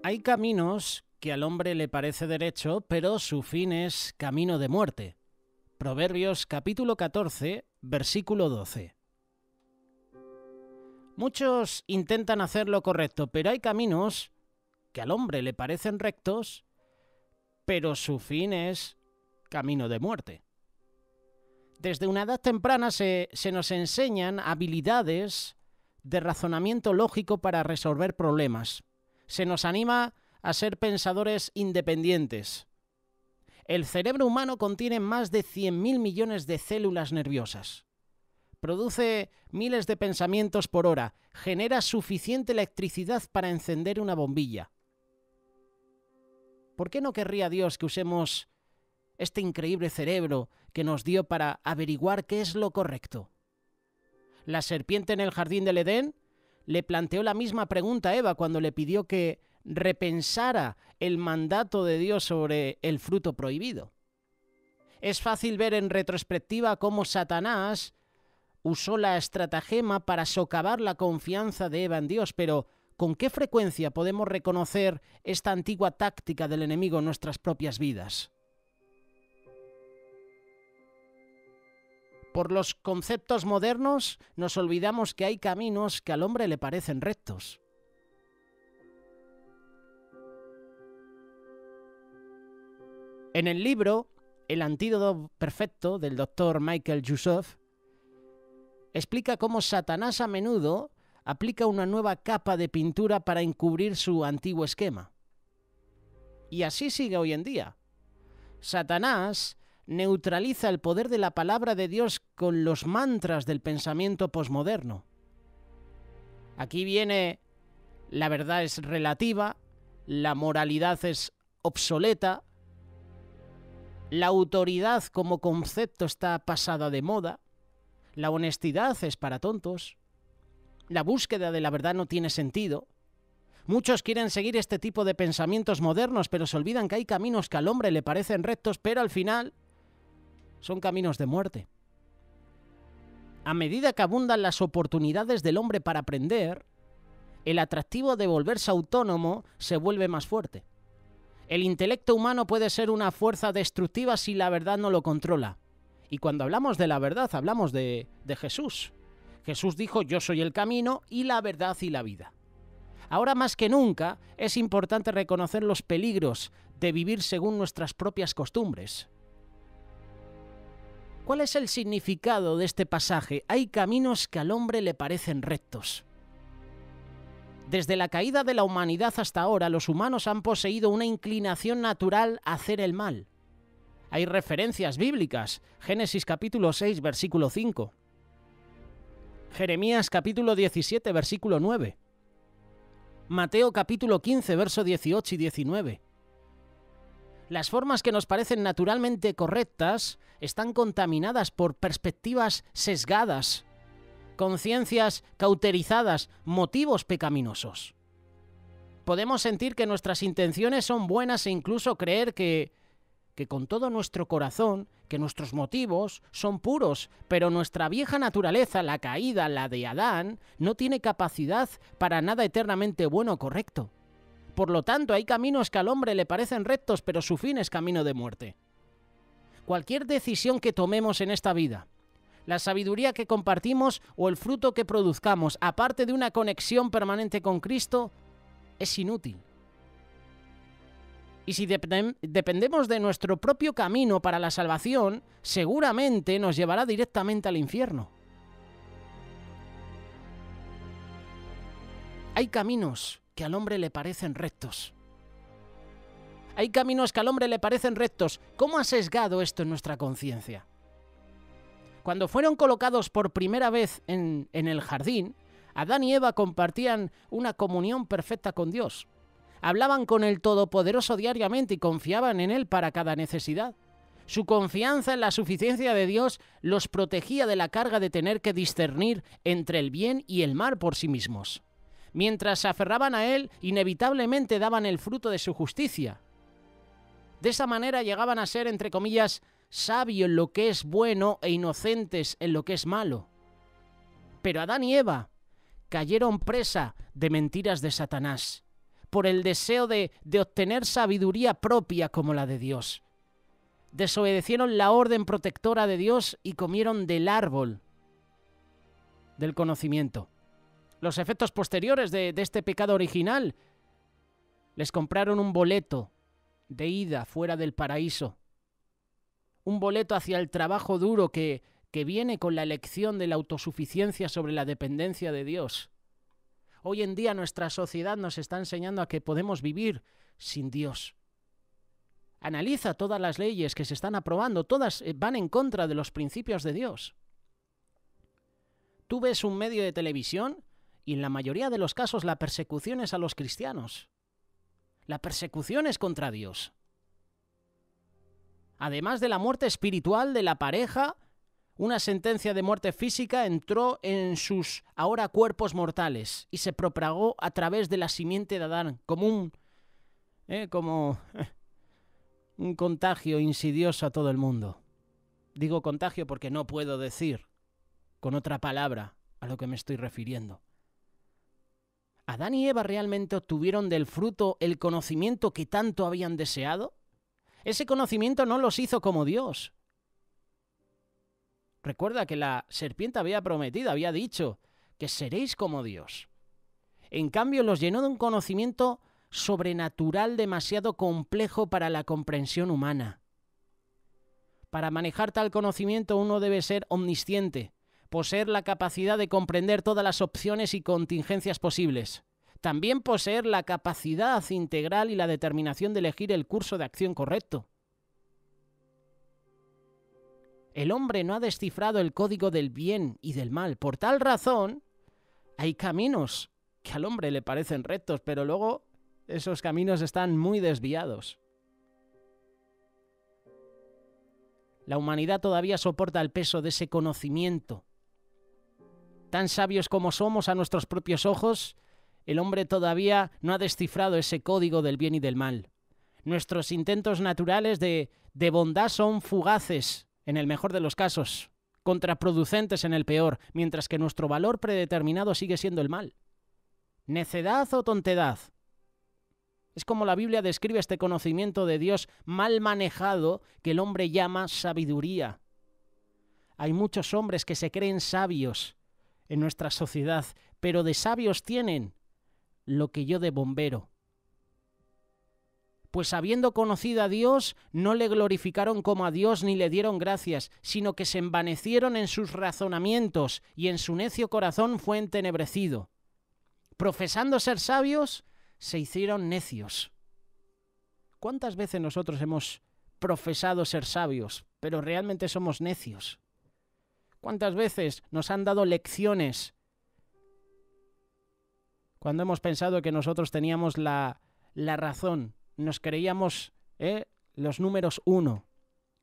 Hay caminos que al hombre le parece derecho, pero su fin es camino de muerte. Proverbios capítulo 14, versículo 12. Muchos intentan hacer lo correcto, pero hay caminos que al hombre le parecen rectos, pero su fin es camino de muerte. Desde una edad temprana se nos enseñan habilidades de razonamiento lógico para resolver problemas. Se nos anima a ser pensadores independientes. El cerebro humano contiene más de 100.000 millones de células nerviosas. Produce miles de pensamientos por hora. Genera suficiente electricidad para encender una bombilla. ¿Por qué no querría Dios que usemos este increíble cerebro que nos dio para averiguar qué es lo correcto? La serpiente en el jardín del Edén le planteó la misma pregunta a Eva cuando le pidió que repensara el mandato de Dios sobre el fruto prohibido. Es fácil ver en retrospectiva cómo Satanás usó la estratagema para socavar la confianza de Eva en Dios, pero ¿con qué frecuencia podemos reconocer esta antigua táctica del enemigo en nuestras propias vidas? Por los conceptos modernos nos olvidamos que hay caminos que al hombre le parecen rectos. En el libro El antídoto perfecto del Dr. Michael Youssef explica cómo Satanás a menudo aplica una nueva capa de pintura para encubrir su antiguo esquema. Y así sigue hoy en día. Satanás neutraliza el poder de la palabra de Dios con los mantras del pensamiento posmoderno. Aquí viene: la verdad es relativa, la moralidad es obsoleta, la autoridad como concepto está pasada de moda, la honestidad es para tontos, la búsqueda de la verdad no tiene sentido. Muchos quieren seguir este tipo de pensamientos modernos, pero se olvidan que hay caminos que al hombre le parecen rectos, pero al final son caminos de muerte. A medida que abundan las oportunidades del hombre para aprender, el atractivo de volverse autónomo se vuelve más fuerte. El intelecto humano puede ser una fuerza destructiva si la verdad no lo controla. Y cuando hablamos de la verdad, hablamos de Jesús. Jesús dijo: yo soy el camino y la verdad y la vida. Ahora más que nunca es importante reconocer los peligros de vivir según nuestras propias costumbres. ¿Cuál es el significado de este pasaje? Hay caminos que al hombre le parecen rectos. Desde la caída de la humanidad hasta ahora, los humanos han poseído una inclinación natural a hacer el mal. Hay referencias bíblicas. Génesis capítulo 6, versículo 5. Jeremías capítulo 17, versículo 9. Mateo capítulo 15, verso 18 y 19. Las formas que nos parecen naturalmente correctas están contaminadas por perspectivas sesgadas, conciencias cauterizadas, motivos pecaminosos. Podemos sentir que nuestras intenciones son buenas e incluso creer que con todo nuestro corazón, que nuestros motivos son puros, pero nuestra vieja naturaleza, la caída, la de Adán, no tiene capacidad para nada eternamente bueno o correcto. Por lo tanto, hay caminos que al hombre le parecen rectos, pero su fin es camino de muerte. Cualquier decisión que tomemos en esta vida, la sabiduría que compartimos o el fruto que produzcamos, aparte de una conexión permanente con Cristo, es inútil. Y si dependemos de nuestro propio camino para la salvación, seguramente nos llevará directamente al infierno. Hay caminos que al hombre le parecen rectos. Hay caminos que al hombre le parecen rectos. ¿Cómo ha sesgado esto en nuestra conciencia? Cuando fueron colocados por primera vez en el jardín, Adán y Eva compartían una comunión perfecta con Dios. Hablaban con el Todopoderoso diariamente y confiaban en Él para cada necesidad. Su confianza en la suficiencia de Dios los protegía de la carga de tener que discernir entre el bien y el mal por sí mismos. Mientras se aferraban a Él, inevitablemente daban el fruto de su justicia. De esa manera llegaban a ser, entre comillas, sabios en lo que es bueno e inocentes en lo que es malo. Pero Adán y Eva cayeron presa de mentiras de Satanás. por el deseo de obtener sabiduría propia como la de Dios. Desobedecieron la orden protectora de Dios y comieron del árbol del conocimiento. Los efectos posteriores de este pecado original: les compraron un boleto de ida fuera del paraíso, un boleto hacia el trabajo duro que viene con la elección de la autosuficiencia sobre la dependencia de Dios. Hoy en día nuestra sociedad nos está enseñando a que podemos vivir sin Dios. Analiza todas las leyes que se están aprobando, todas van en contra de los principios de Dios. Tú ves un medio de televisión y en la mayoría de los casos la persecución es a los cristianos. La persecución es contra Dios. Además de la muerte espiritual de la pareja, una sentencia de muerte física entró en sus ahora cuerpos mortales y se propagó a través de la simiente de Adán como un contagio insidioso a todo el mundo. Digo contagio porque no puedo decir con otra palabra a lo que me estoy refiriendo. ¿Adán y Eva realmente obtuvieron del fruto el conocimiento que tanto habían deseado? Ese conocimiento no los hizo como Dios. Recuerda que la serpiente había prometido, había dicho que seréis como Dios. En cambio, los llenó de un conocimiento sobrenatural demasiado complejo para la comprensión humana. Para manejar tal conocimiento uno debe ser omnisciente, poseer la capacidad de comprender todas las opciones y contingencias posibles. También poseer la capacidad integral y la determinación de elegir el curso de acción correcto. El hombre no ha descifrado el código del bien y del mal. Por tal razón, hay caminos que al hombre le parecen rectos, pero luego esos caminos están muy desviados. La humanidad todavía soporta el peso de ese conocimiento. Tan sabios como somos a nuestros propios ojos, el hombre todavía no ha descifrado ese código del bien y del mal. Nuestros intentos naturales de bondad son fugaces, en el mejor de los casos, contraproducentes en el peor, mientras que nuestro valor predeterminado sigue siendo el mal. ¿Necedad o tontedad? Es como la Biblia describe este conocimiento de Dios mal manejado que el hombre llama sabiduría. Hay muchos hombres que se creen sabios en nuestra sociedad, pero de sabios tienen lo que yo de bombero. Pues habiendo conocido a Dios, no le glorificaron como a Dios ni le dieron gracias, sino que se envanecieron en sus razonamientos y en su necio corazón fue entenebrecido. Profesando ser sabios, se hicieron necios. ¿Cuántas veces nosotros hemos profesado ser sabios, pero realmente somos necios? ¿Cuántas veces nos han dado lecciones cuando hemos pensado que nosotros teníamos la razón? Nos creíamos los números 1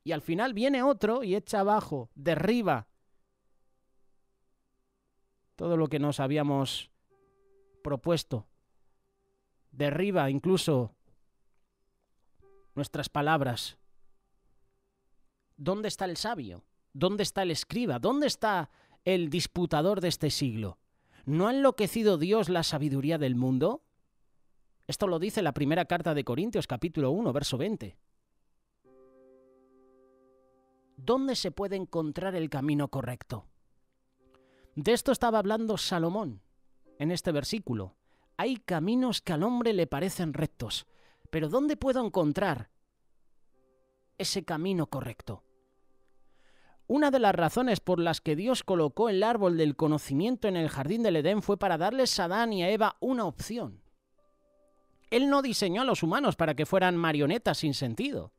y al final viene otro y echa abajo, derriba todo lo que nos habíamos propuesto, derriba incluso nuestras palabras. ¿Dónde está el sabio? ¿Dónde está el escriba? ¿Dónde está el disputador de este siglo? ¿No ha enloquecido Dios la sabiduría del mundo? Esto lo dice la primera carta de Corintios, capítulo 1, verso 20. ¿Dónde se puede encontrar el camino correcto? De esto estaba hablando Salomón en este versículo. Hay caminos que al hombre le parecen rectos, pero ¿dónde puedo encontrar ese camino correcto? Una de las razones por las que Dios colocó el árbol del conocimiento en el jardín del Edén fue para darles a Adán y a Eva una opción. Él no diseñó a los humanos para que fueran marionetas sin sentido.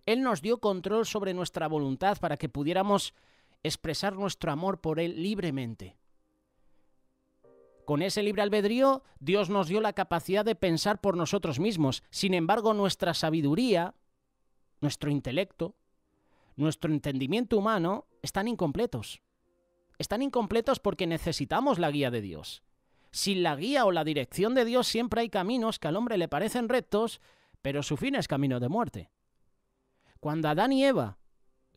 Él nos dio control sobre nuestra voluntad para que pudiéramos expresar nuestro amor por Él libremente. Con ese libre albedrío, Dios nos dio la capacidad de pensar por nosotros mismos. Sin embargo, nuestra sabiduría, nuestro intelecto, nuestro entendimiento humano están incompletos. Están incompletos porque necesitamos la guía de Dios. Sin la guía o la dirección de Dios siempre hay caminos que al hombre le parecen rectos, pero su fin es camino de muerte. Cuando Adán y Eva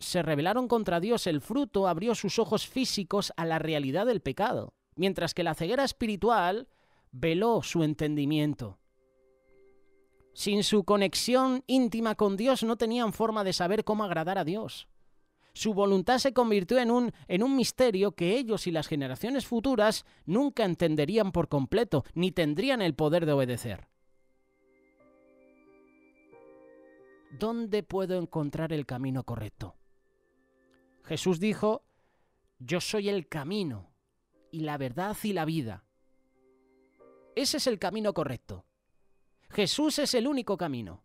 se rebelaron contra Dios, el fruto abrió sus ojos físicos a la realidad del pecado, mientras que la ceguera espiritual veló su entendimiento. Sin su conexión íntima con Dios no tenían forma de saber cómo agradar a Dios. Su voluntad se convirtió en un misterio que ellos y las generaciones futuras nunca entenderían por completo, ni tendrían el poder de obedecer. ¿Dónde puedo encontrar el camino correcto? Jesús dijo: yo soy el camino y la verdad y la vida. Ese es el camino correcto. Jesús es el único camino.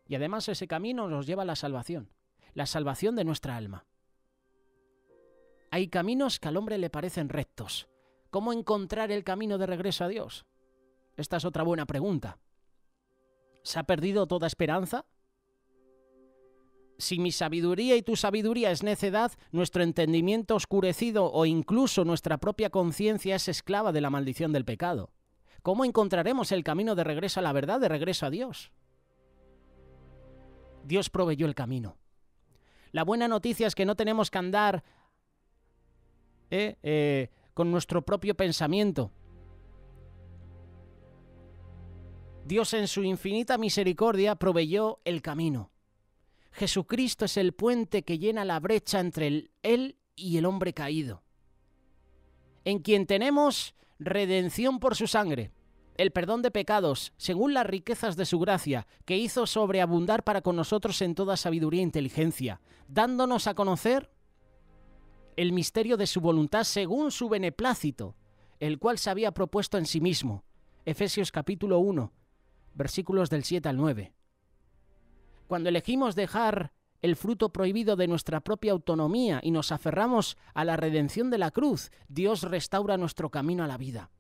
Y además ese camino nos lleva a la salvación de nuestra alma. Hay caminos que al hombre le parecen rectos. ¿Cómo encontrar el camino de regreso a Dios? Esta es otra buena pregunta. ¿Se ha perdido toda esperanza? Si mi sabiduría y tu sabiduría es necedad, nuestro entendimiento oscurecido o incluso nuestra propia conciencia es esclava de la maldición del pecado. ¿Cómo encontraremos el camino de regreso a la verdad, de regreso a Dios? Dios proveyó el camino. La buena noticia es que no tenemos que andar con nuestro propio pensamiento. Dios en su infinita misericordia proveyó el camino. Jesucristo es el puente que llena la brecha entre Él y el hombre caído, en quien tenemos redención por su sangre, el perdón de pecados, según las riquezas de su gracia, que hizo sobreabundar para con nosotros en toda sabiduría e inteligencia, dándonos a conocer el misterio de su voluntad según su beneplácito, el cual se había propuesto en sí mismo. Efesios capítulo 1, versículos del 7 al 9. Cuando elegimos dejar el fruto prohibido de nuestra propia autonomía y nos aferramos a la redención de la cruz, Dios restaura nuestro camino a la vida.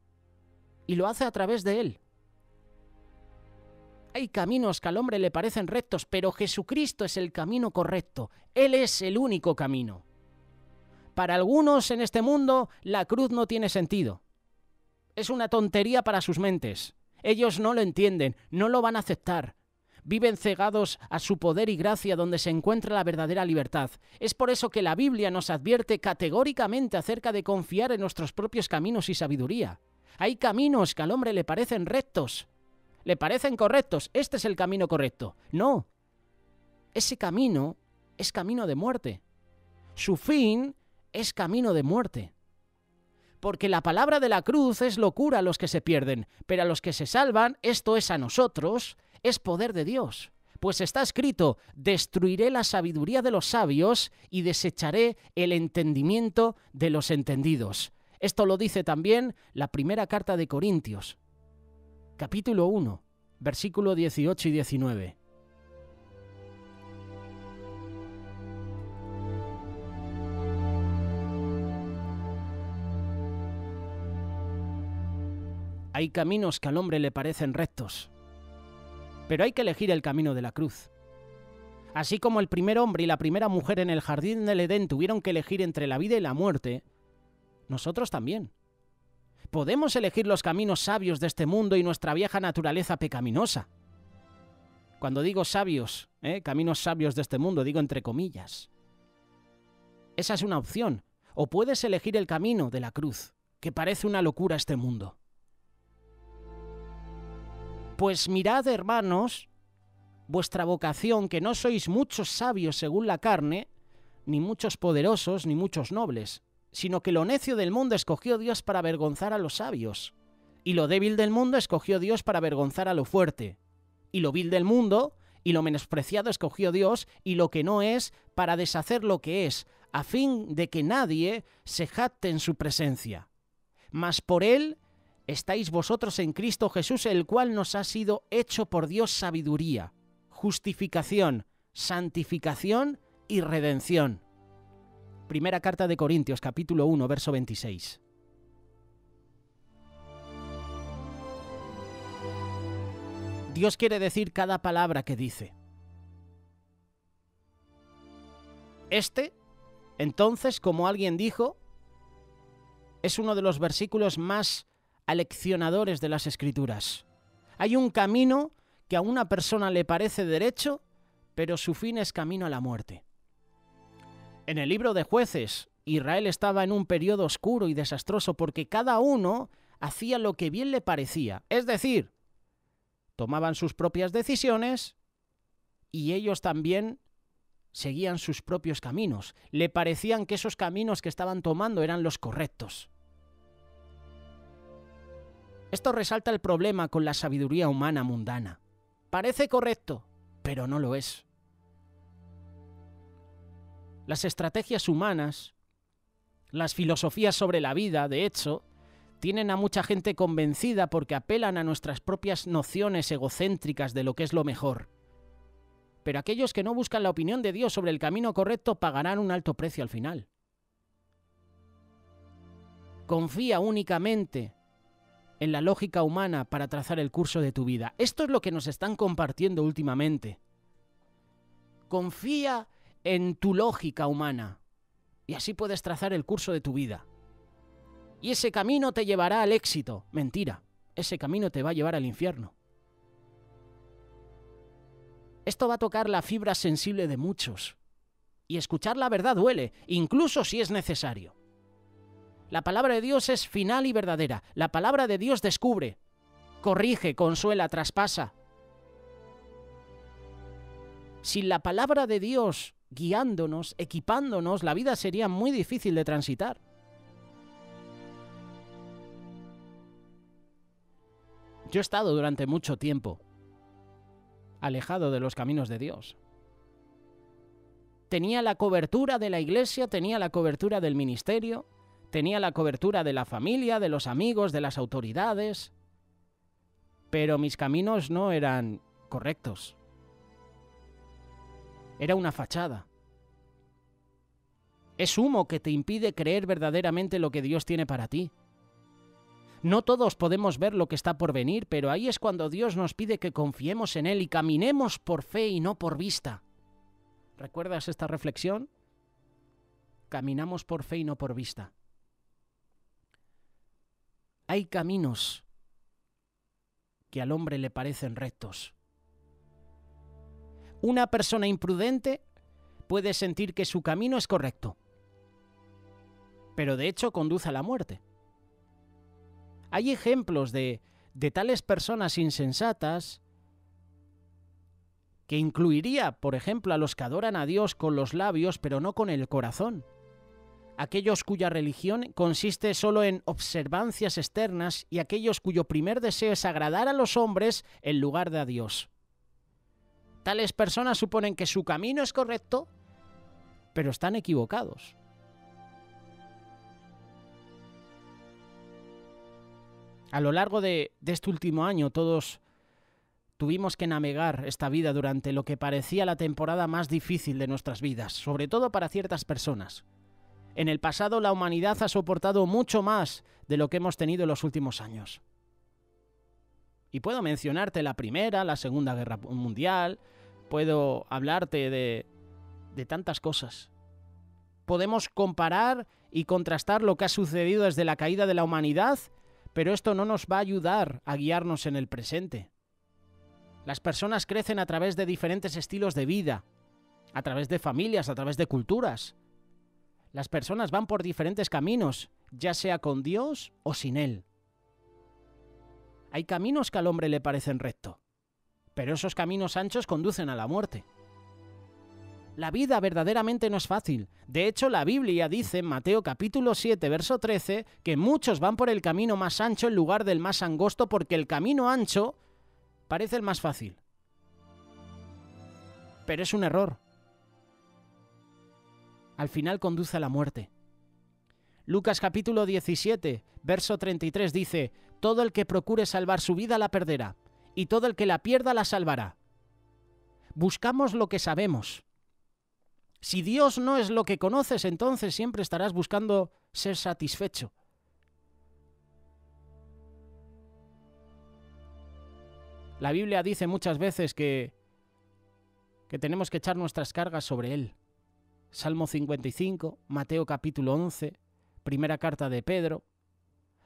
Y lo hace a través de Él. Hay caminos que al hombre le parecen rectos, pero Jesucristo es el camino correcto. Él es el único camino. Para algunos en este mundo, la cruz no tiene sentido. Es una tontería para sus mentes. Ellos no lo entienden, no lo van a aceptar. Viven cegados a su poder y gracia donde se encuentra la verdadera libertad. Es por eso que la Biblia nos advierte categóricamente acerca de confiar en nuestros propios caminos y sabiduría. Hay caminos que al hombre le parecen rectos, le parecen correctos. Este es el camino correcto. No, ese camino es camino de muerte. Su fin es camino de muerte. Porque la palabra de la cruz es locura a los que se pierden, pero a los que se salvan, esto es a nosotros, es poder de Dios. Pues está escrito: destruiré la sabiduría de los sabios y desecharé el entendimiento de los entendidos. Esto lo dice también la primera carta de Corintios, capítulo 1, versículo 18 y 19. Hay caminos que al hombre le parecen rectos, pero hay que elegir el camino de la cruz. Así como el primer hombre y la primera mujer en el jardín del Edén tuvieron que elegir entre la vida y la muerte, nosotros también. Podemos elegir los caminos sabios de este mundo y nuestra vieja naturaleza pecaminosa. Cuando digo sabios, caminos sabios de este mundo, digo entre comillas. Esa es una opción. O puedes elegir el camino de la cruz, que parece una locura a este mundo. Pues mirad, hermanos, vuestra vocación, que no sois muchos sabios según la carne, ni muchos poderosos, ni muchos nobles, sino que lo necio del mundo escogió Dios para avergonzar a los sabios, y lo débil del mundo escogió Dios para avergonzar a lo fuerte, y lo vil del mundo y lo menospreciado escogió Dios, y lo que no es, para deshacer lo que es, a fin de que nadie se jacte en su presencia. Mas por él estáis vosotros en Cristo Jesús, el cual nos ha sido hecho por Dios sabiduría, justificación, santificación y redención. Primera carta de Corintios, capítulo 1, verso 26. Dios quiere decir cada palabra que dice. Entonces, como alguien dijo, es uno de los versículos más aleccionadores de las Escrituras. Hay un camino que a una persona le parece derecho, pero su fin es camino a la muerte. En el libro de Jueces, Israel estaba en un periodo oscuro y desastroso porque cada uno hacía lo que bien le parecía. Es decir, tomaban sus propias decisiones y ellos también seguían sus propios caminos. Le parecían que esos caminos que estaban tomando eran los correctos. Esto resalta el problema con la sabiduría humana mundana. Parece correcto, pero no lo es. Las estrategias humanas, las filosofías sobre la vida, de hecho, tienen a mucha gente convencida porque apelan a nuestras propias nociones egocéntricas de lo que es lo mejor. Pero aquellos que no buscan la opinión de Dios sobre el camino correcto pagarán un alto precio al final. Confía únicamente en la lógica humana para trazar el curso de tu vida. Esto es lo que nos están compartiendo últimamente. Confía en tu lógica humana y así puedes trazar el curso de tu vida. Y ese camino te llevará al éxito. Mentira, ese camino te va a llevar al infierno. Esto va a tocar la fibra sensible de muchos. Y escuchar la verdad duele, incluso si es necesario. La palabra de Dios es final y verdadera. La palabra de Dios descubre, corrige, consuela, traspasa. Sin la palabra de Dios guiándonos, equipándonos, la vida sería muy difícil de transitar. Yo he estado durante mucho tiempo alejado de los caminos de Dios. Tenía la cobertura de la iglesia, tenía la cobertura del ministerio, tenía la cobertura de la familia, de los amigos, de las autoridades, pero mis caminos no eran correctos. Era una fachada. Es humo que te impide creer verdaderamente lo que Dios tiene para ti. No todos podemos ver lo que está por venir, pero ahí es cuando Dios nos pide que confiemos en Él y caminemos por fe y no por vista. ¿Recuerdas esta reflexión? Caminamos por fe y no por vista. Hay caminos que al hombre le parecen rectos. Una persona imprudente puede sentir que su camino es correcto, pero de hecho conduce a la muerte. Hay ejemplos de tales personas insensatas que incluiría, por ejemplo, a los que adoran a Dios con los labios, pero no con el corazón. Aquellos cuya religión consiste solo en observancias externas y aquellos cuyo primer deseo es agradar a los hombres en lugar de a Dios. Tales personas suponen que su camino es correcto, pero están equivocados. A lo largo de este último año todos tuvimos que navegar esta vida durante lo que parecía la temporada más difícil de nuestras vidas, sobre todo para ciertas personas. En el pasado la humanidad ha soportado mucho más de lo que hemos tenido en los últimos años. Y puedo mencionarte la Primera, la Segunda Guerra Mundial, puedo hablarte de tantas cosas. Podemos comparar y contrastar lo que ha sucedido desde la caída de la humanidad, pero esto no nos va a ayudar a guiarnos en el presente. Las personas crecen a través de diferentes estilos de vida, a través de familias, a través de culturas. Las personas van por diferentes caminos, ya sea con Dios o sin Él. Hay caminos que al hombre le parecen rectos, pero esos caminos anchos conducen a la muerte. La vida verdaderamente no es fácil. De hecho, la Biblia dice en Mateo capítulo 7, verso 13, que muchos van por el camino más ancho en lugar del más angosto porque el camino ancho parece el más fácil. Pero es un error. Al final conduce a la muerte. Lucas capítulo 17, verso 33 dice, todo el que procure salvar su vida la perderá, y todo el que la pierda la salvará. Buscamos lo que sabemos. Si Dios no es lo que conoces, entonces siempre estarás buscando ser satisfecho. La Biblia dice muchas veces que tenemos que echar nuestras cargas sobre Él. Salmo 55, Mateo capítulo 11, primera carta de Pedro.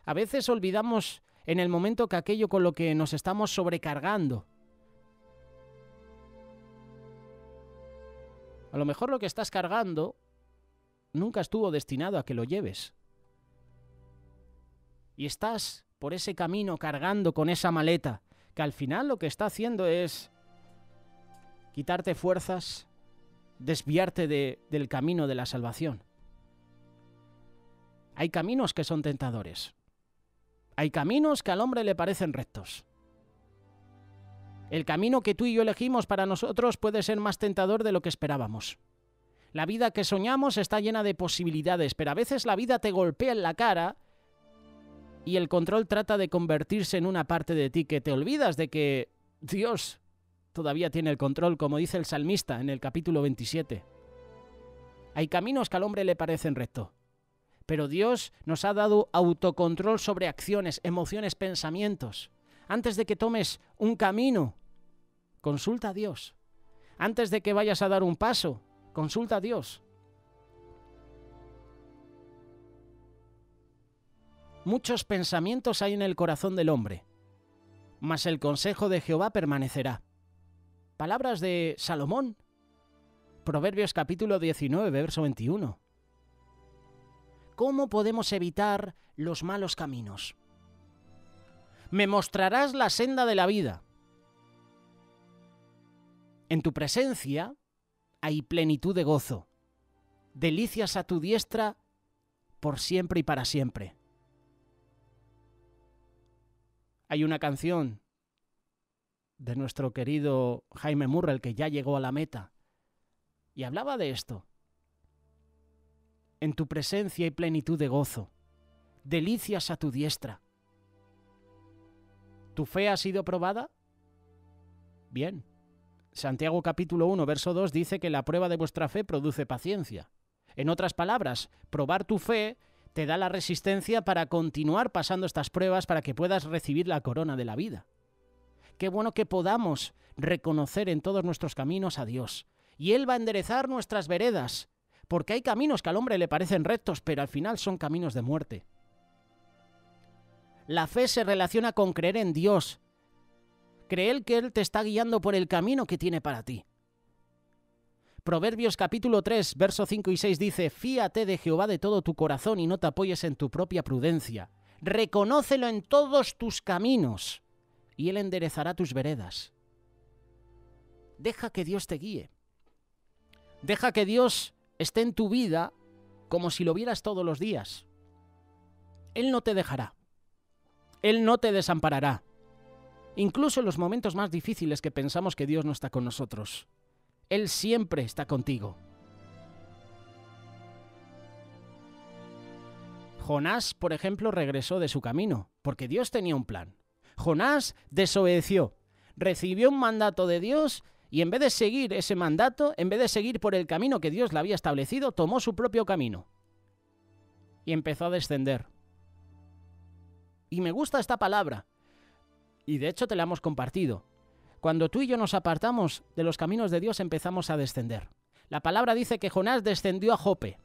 A veces olvidamos en el momento que aquello con lo que nos estamos sobrecargando. A lo mejor lo que estás cargando nunca estuvo destinado a que lo lleves. Y estás por ese camino cargando con esa maleta que al final lo que está haciendo es quitarte fuerzas, desviarte del camino de la salvación. Hay caminos que son tentadores. Hay caminos que al hombre le parecen rectos. El camino que tú y yo elegimos para nosotros puede ser más tentador de lo que esperábamos. La vida que soñamos está llena de posibilidades, pero a veces la vida te golpea en la cara y el control trata de convertirse en una parte de ti que te olvidas de que Dios todavía tiene el control, como dice el salmista en el capítulo 27. Hay caminos que al hombre le parecen rectos, pero Dios nos ha dado autocontrol sobre acciones, emociones, pensamientos. Antes de que tomes un camino, consulta a Dios. Antes de que vayas a dar un paso, consulta a Dios. Muchos pensamientos hay en el corazón del hombre, mas el consejo de Jehová permanecerá. Palabras de Salomón, Proverbios capítulo 19, verso 21. ¿Cómo podemos evitar los malos caminos? Me mostrarás la senda de la vida. En tu presencia hay plenitud de gozo, delicias a tu diestra por siempre y para siempre. Hay una canción de nuestro querido Jaime Murrell que ya llegó a la meta y hablaba de esto. En tu presencia hay plenitud de gozo, delicias a tu diestra. ¿Tu fe ha sido probada? Bien. Santiago capítulo 1, verso 2 dice que la prueba de vuestra fe produce paciencia. En otras palabras, probar tu fe te da la resistencia para continuar pasando estas pruebas para que puedas recibir la corona de la vida. Qué bueno que podamos reconocer en todos nuestros caminos a Dios. Y Él va a enderezar nuestras veredas, porque hay caminos que al hombre le parecen rectos, pero al final son caminos de muerte. La fe se relaciona con creer en Dios. Creer que Él te está guiando por el camino que tiene para ti. Proverbios capítulo 3, verso 5 y 6 dice: Fíate de Jehová de todo tu corazón y no te apoyes en tu propia prudencia. Reconócelo en todos tus caminos y Él enderezará tus veredas. Deja que Dios te guíe. Deja que Dios esté en tu vida como si lo vieras todos los días. Él no te dejará. Él no te desamparará. Incluso en los momentos más difíciles que pensamos que Dios no está con nosotros. Él siempre está contigo. Jonás, por ejemplo, regresó de su camino, porque Dios tenía un plan. Jonás desobedeció, recibió un mandato de Dios y en vez de seguir ese mandato, en vez de seguir por el camino que Dios le había establecido, tomó su propio camino y empezó a descender. Y me gusta esta palabra, y de hecho te la hemos compartido. Cuando tú y yo nos apartamos de los caminos de Dios, empezamos a descender. La palabra dice que Jonás descendió a Jope.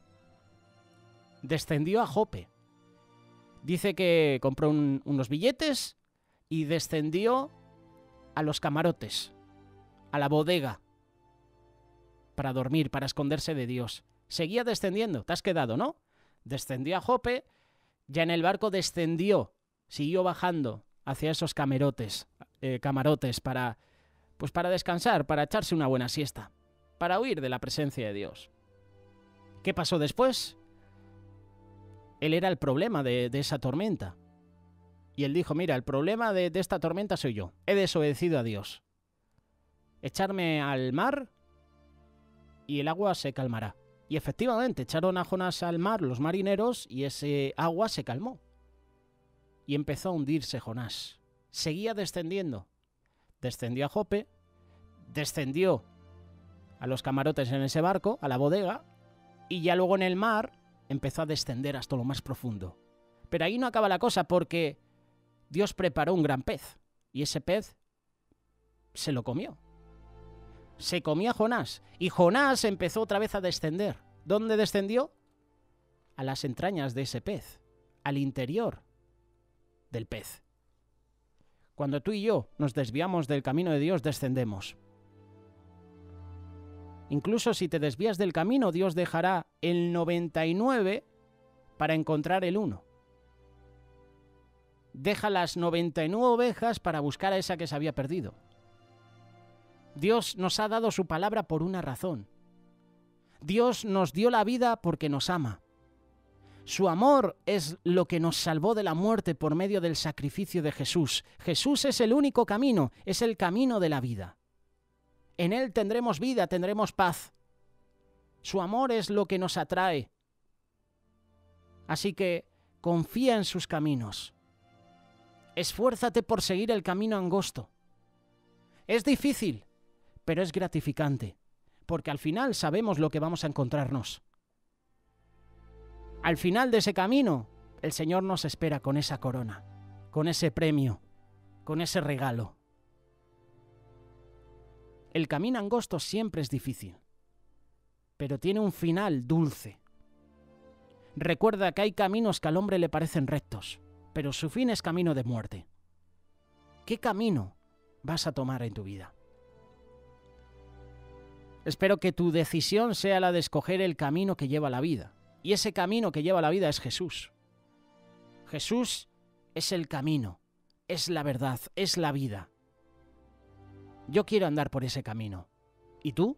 Descendió a Jope. Dice que compró unos billetes y descendió a los camarotes, a la bodega, para dormir, para esconderse de Dios. Seguía descendiendo, te has quedado, ¿no? Descendió a Jope, ya en el barco descendió, siguió bajando hacia esos camarotes para descansar, para echarse una buena siesta, para huir de la presencia de Dios. ¿Qué pasó después? Él era el problema de esa tormenta. Y él dijo: mira, el problema de esta tormenta soy yo. He desobedecido a Dios. Echarme al mar y el agua se calmará. Y efectivamente, echaron a Jonás al mar los marineros y ese agua se calmó. Y empezó a hundirse Jonás. Seguía descendiendo. Descendió a Jope, descendió a los camarotes en ese barco, a la bodega, y ya luego en el mar empezó a descender hasta lo más profundo. Pero ahí no acaba la cosa, porque Dios preparó un gran pez, y ese pez se lo comió. Se comió a Jonás, y Jonás empezó otra vez a descender. ¿Dónde descendió? A las entrañas de ese pez, al interior del pez. Cuando tú y yo nos desviamos del camino de Dios, descendemos. Incluso si te desvías del camino, Dios dejará el 99 para encontrar el 1. deja las 99 ovejas para buscar a esa que se había perdido. Dios nos ha dado su palabra por una razón. Dios nos dio la vida porque nos ama. Su amor es lo que nos salvó de la muerte por medio del sacrificio de Jesús. Jesús es el único camino, es el camino de la vida. En Él tendremos vida, tendremos paz. Su amor es lo que nos atrae. Así que confía en sus caminos. Esfuérzate por seguir el camino angosto. Es difícil, pero es gratificante, porque al final sabemos lo que vamos a encontrarnos. Al final de ese camino, el Señor nos espera con esa corona, con ese premio, con ese regalo. El camino angosto siempre es difícil, pero tiene un final dulce. Recuerda que hay caminos que al hombre le parecen rectos, pero su fin es camino de muerte. ¿Qué camino vas a tomar en tu vida? Espero que tu decisión sea la de escoger el camino que lleva a la vida. Y ese camino que lleva a la vida es Jesús. Jesús es el camino, es la verdad, es la vida. Yo quiero andar por ese camino. ¿Y tú?